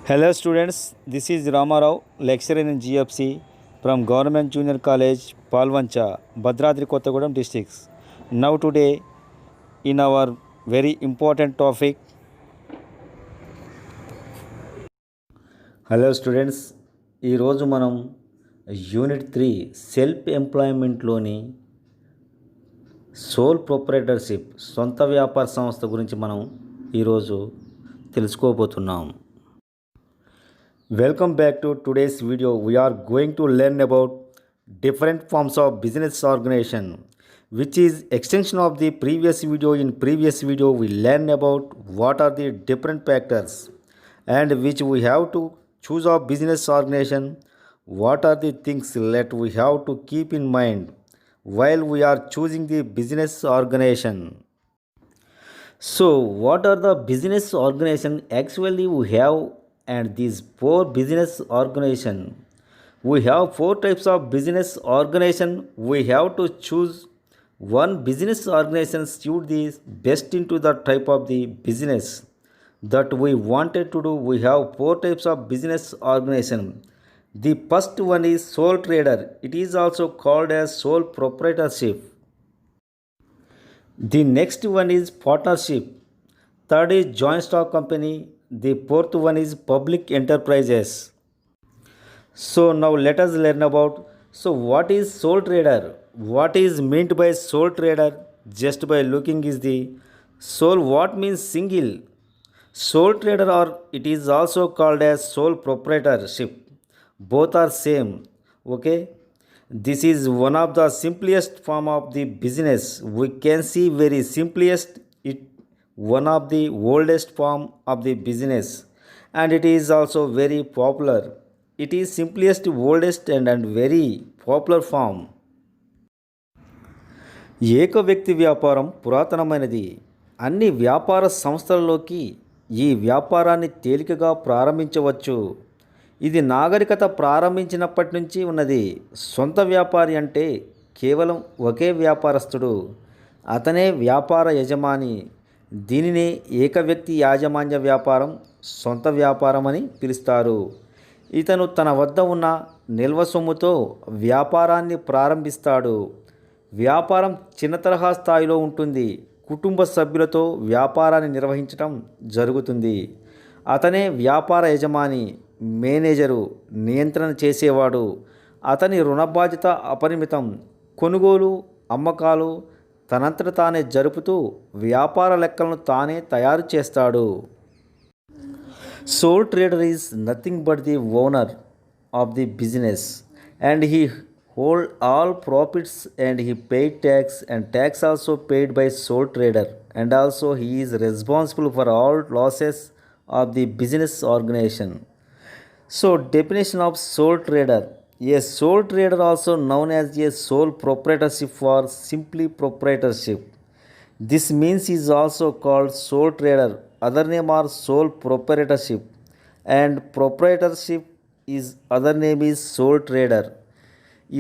Hello students, this is Ramarao, lecturer in GFC from Government Junior College, Palvancha, Bhadradri Kottagudem districts. Now today in our very important topic. Hello students, ఈరోజు మనం unit 3 self ఎంప్లాయ్మెంట్లోని soul proprietorship సొంత వ్యాపార సంస్థ గురించి మనం ఈరోజు తెలుసుకోబోతున్నాం. Welcome back to today's video. We are going to learn about different forms of business organization, which is extension of the previous video. In previous video we learned about what are the different factors and which we have to choose our business organization. What are the things that we have to keep in mind while we are choosing the business organization. So what are the business organization? Actually we have, and these four business organization, we have four types of business organization. We have to choose one business organization suit the best into the type of the business that we wanted to do. We have four types of business organization. The first one is sole trader. It is also called as sole proprietorship. The next one is partnership. Third is joint stock company. The fourth one is public enterprises. So now let us learn about, so what is sole trader? What is meant by sole trader? Just by looking is the sole, what means single. Sole trader, or it is also called as sole proprietorship. Both are same. Okay. This is one of the simplest form of the business. We can see very simplest, it one of the oldest form of the business, and it is also very popular. It is simplest, oldest and very popular form. ఏక వ్యక్తి వ్యాపారం పురాతనమైనది. అన్ని వ్యాపార సంస్థలలోకి ఈ వ్యాపారాన్ని తేలికగా ప్రారంభించవచ్చు. ఇది నాగరికత ప్రారంభించినప్పటి నుంచి ఉన్నది. సొంత వ్యాపారి అంటే కేవలం ఒకే వ్యాపారస్తుడు, అతనే వ్యాపార యజమాని. దీనినే ఏక వ్యక్తి యాజమాన్య వ్యాపారం, సొంత వ్యాపారం అని పిలుస్తారు. ఇతను తన వద్ద ఉన్న నిల్వ సొమ్ముతో వ్యాపారాన్ని ప్రారంభిస్తాడు. వ్యాపారం చిన్న తరహా స్థాయిలో ఉంటుంది. కుటుంబ సభ్యులతో వ్యాపారాన్ని నిర్వహించడం జరుగుతుంది. అతనే వ్యాపార యజమాని, మేనేజరు, నియంత్రణ చేసేవాడు. అతని రుణ బాధ్యత అపరిమితం. కొనుగోలు, అమ్మకాలు తనంతట తానే జరుపుతూ వ్యాపార లెక్కలను తానే తయారు చేస్తాడు. Sole trader is nothing but the owner of the business, and he hold all profits and he paid tax, and tax also paid by sole trader, and also he is responsible for all losses of the business organization. So definition of sole trader. A sole trader, also known as a sole proprietorship or simply proprietorship. This means is also called sole trader. Other name are sole proprietorship, and proprietorship is other name is sole trader.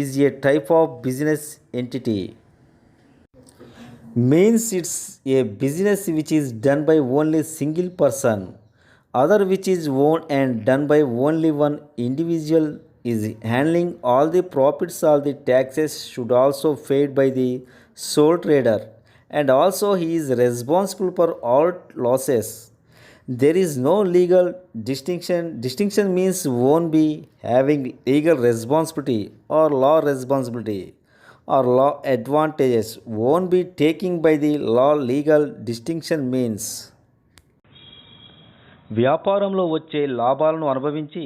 Is a type of business entity. Means it's a business which is done by only single person. Other which is owned and done by only one individual is handling all the profits. All the taxes should also paid by the sole trader, and also he is responsible for all losses. There is no legal distinction. Distinction means won't be having legal responsibility or law responsibility or law advantages, won't be taking by the law. Legal distinction means వ్యాపారంలో వచ్చే లాభాలను అనుభవించి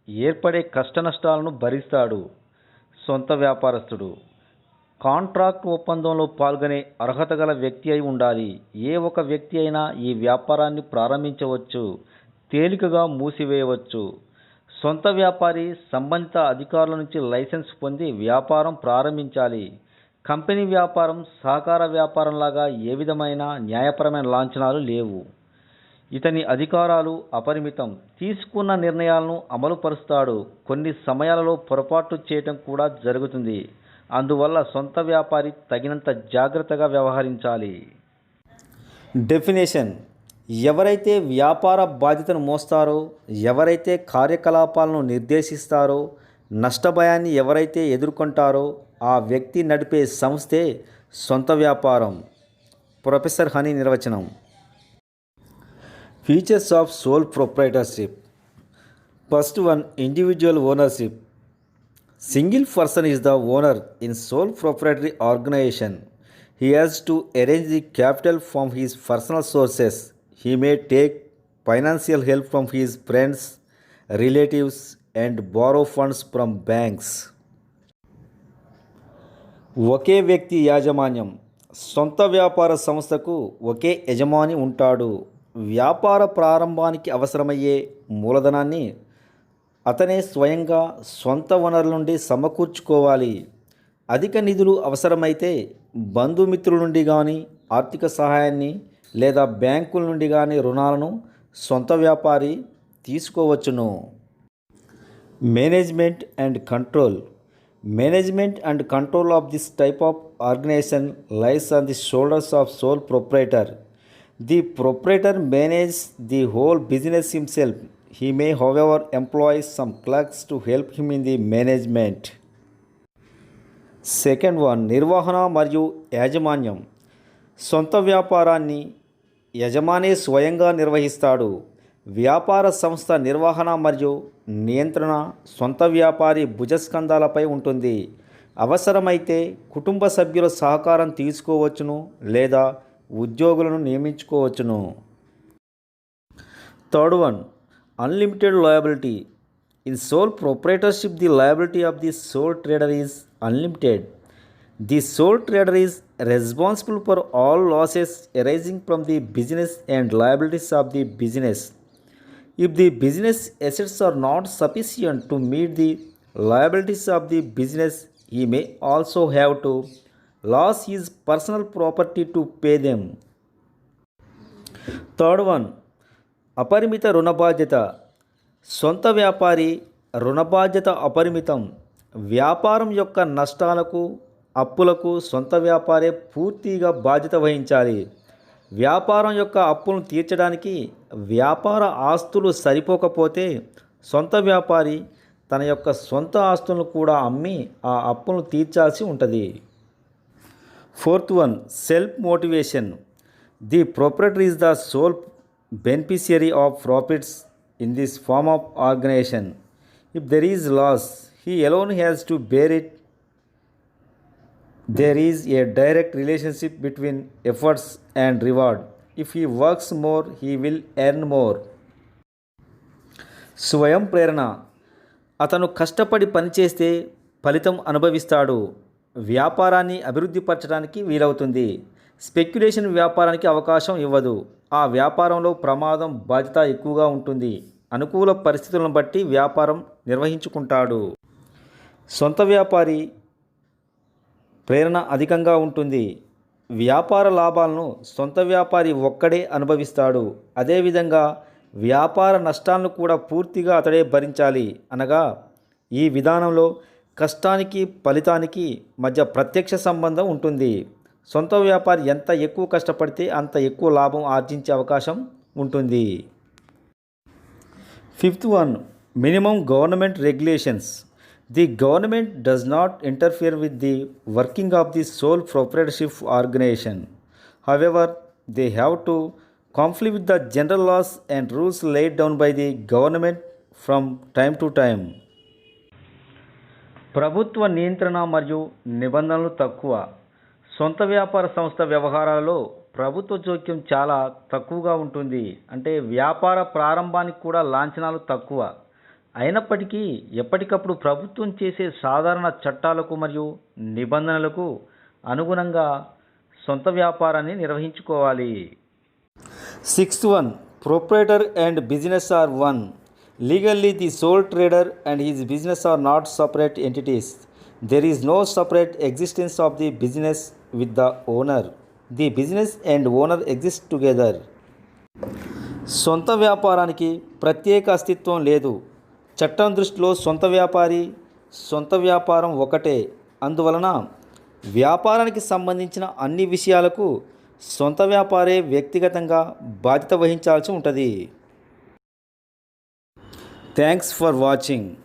ఏర్పడే కష్టనష్టాలను భరిస్తాడు సొంత వ్యాపారస్తుడు. Contract ఒప్పందంలో పాల్గొనే అర్హత గల వ్యక్తి అయి ఉండాలి. ఏ ఒక వ్యక్తి అయినా ఈ వ్యాపారాన్ని ప్రారంభించవచ్చు, తేలికగా మూసివేయవచ్చు. సొంత వ్యాపారి సంబంధిత అధికారుల నుంచి లైసెన్స్ పొంది వ్యాపారం ప్రారంభించాలి. కంపెనీ వ్యాపారం సహకార వ్యాపారంలాగా ఏ విధమైన న్యాయపరమైన లాంఛనాలు లేవు. ఇతని అధికారాలు అపరిమితం. తీసుకున్న నిర్ణయాలను అమలుపరుస్తాడు. కొన్ని సమయాలలో పొరపాటు చేయటం కూడా జరుగుతుంది. అందువల్ల సొంత వ్యాపారి తగినంత జాగ్రత్తగా వ్యవహరించాలి. డెఫినేషన్. ఎవరైతే వ్యాపార బాధ్యతను మోస్తారో, ఎవరైతే కార్యకలాపాలను నిర్దేశిస్తారో, నష్టభయాన్ని ఎవరైతే ఎదుర్కొంటారో ఆ వ్యక్తి నడిపే సంస్థే సొంత వ్యాపారం. ప్రొఫెసర్ హనీ నిర్వచనం. Features of sole proprietorship. First one, individual ownership. Single person is the owner in sole proprietary organization. He has to arrange the capital from his personal sources. He may take financial help from his friends, relatives, and borrow funds from banks. ఒకే వ్యక్తి యాజమాన్యం. సొంత వ్యాపార సంస్థకు ఒకే యజమాని ఉంటాడు. వ్యాపార ప్రారంభానికి అవసరమయ్యే మూలధనాన్ని అతనే స్వయంగా సొంత వనరుల నుండి సమకూర్చుకోవాలి. అధిక నిధులు అవసరమైతే బంధుమిత్రుల నుండి కానీ, ఆర్థిక సహాయాన్ని లేదా బ్యాంకుల నుండి కానీ రుణాలను సొంత వ్యాపారి తీసుకోవచ్చును. Management and control. Management and control of this type of organization lies on the shoulders of sole proprietor. The proprietor manage the whole business himself. He may, however, employ some clerks to help him in the management. Second one, నిర్వహణ మరియు యాజమాన్యం. సొంత వ్యాపారాన్ని యజమాని స్వయంగా నిర్వహిస్తాడు. వ్యాపార సంస్థ నిర్వహణ మరియు నియంత్రణ సొంత వ్యాపారి భుజస్కంధాలపై ఉంటుంది. అవసరమైతే కుటుంబ సభ్యుల సహకారం తీసుకోవచ్చును లేదా ఉద్యోగులను నియమించుకోవచ్చును. Third one, unlimited liability. In sole proprietorship, the liability of the sole trader is unlimited. The sole trader is responsible for all losses arising from the business and liabilities of the business. If the business assets are not sufficient to meet the liabilities of the business, he may also have to lose his personal property to pay them. Third one, అపరిమిత రుణ బాధ్యత. సొంత వ్యాపారి రుణ బాధ్యత అపరిమితం. వ్యాపారం యొక్క నష్టాలకు, అప్పులకు సొంత వ్యాపారే పూర్తిగా బాధ్యత వహించాలి. వ్యాపారం యొక్క అప్పులను తీర్చడానికి వ్యాపార ఆస్తులు సరిపోకపోతే సొంత వ్యాపారి తన యొక్క సొంత ఆస్తులను కూడా అమ్మి ఆ అప్పులను తీర్చాల్సి ఉంటుంది. Fourth one, self motivation. The proprietor is the sole beneficiary of profits in this form of organization. If there is loss, he alone has to bear it. There is a direct relationship between efforts and reward. If he works more, he will earn more. స్వయం ప్రేరణ. అతను కష్టపడి పనిచేస్తే ఫలితం అనుభవిస్తాడు. వ్యాపారాన్ని అభివృద్ధిపరచడానికి వీలవుతుంది. Speculation వ్యాపారానికి అవకాశం ఇవ్వదు. ఆ వ్యాపారంలో ప్రమాదం, బాధ్యత ఎక్కువగా ఉంటుంది. అనుకూల పరిస్థితులను బట్టి వ్యాపారం నిర్వహించుకుంటాడు. సొంత వ్యాపారి ప్రేరణ అధికంగా ఉంటుంది. వ్యాపార లాభాలను సొంత వ్యాపారి ఒక్కడే అనుభవిస్తాడు. అదేవిధంగా వ్యాపార నష్టాలను కూడా పూర్తిగా అతడే భరించాలి. అనగా ఈ విధానంలో కష్టానికి ఫలితానికి మధ్య ప్రత్యక్ష సంబంధం ఉంటుంది. సొంత వ్యాపారి ఎంత ఎక్కువ కష్టపడితే అంత ఎక్కువ లాభం ఆర్జించే అవకాశం ఉంటుంది. Fifth one, minimum government regulations. The government does not interfere with the working of the sole proprietorship organization. However, they have to comply with the general laws and rules laid down by the government from time to time. ప్రభుత్వ నియంత్రణ మరియు నిబంధనలు తక్కువ. సొంత వ్యాపార సంస్థ వ్యవహారాలలో ప్రభుత్వ జోక్యం చాలా తక్కువగా ఉంటుంది. అంటే వ్యాపార ప్రారంభానికి కూడా లాంఛనాలు తక్కువ. అయినప్పటికీ ఎప్పటికప్పుడు ప్రభుత్వం చేసే సాధారణ చట్టాలకు మరియు నిబంధనలకు అనుగుణంగా సొంత వ్యాపారాన్ని నిర్వహించుకోవాలి. Sixth one, proprietor and business are one. Legally, the sole trader and his business are not separate entities. There is no separate existence of the business with the owner. The business and owner exist together. సొంత వ్యాపారానికి ప్రత్యేక అస్తిత్వం లేదు. చట్టం దృష్టిలో సొంత వ్యాపారి, సొంత వ్యాపారం ఒకటే. అందువలన వ్యాపారానికి సంబంధించిన అన్ని విషయాలకు సొంత వ్యాపారే వ్యక్తిగతంగా బాధ్యత వహించాల్సి ఉంటుంది. Thanks for watching.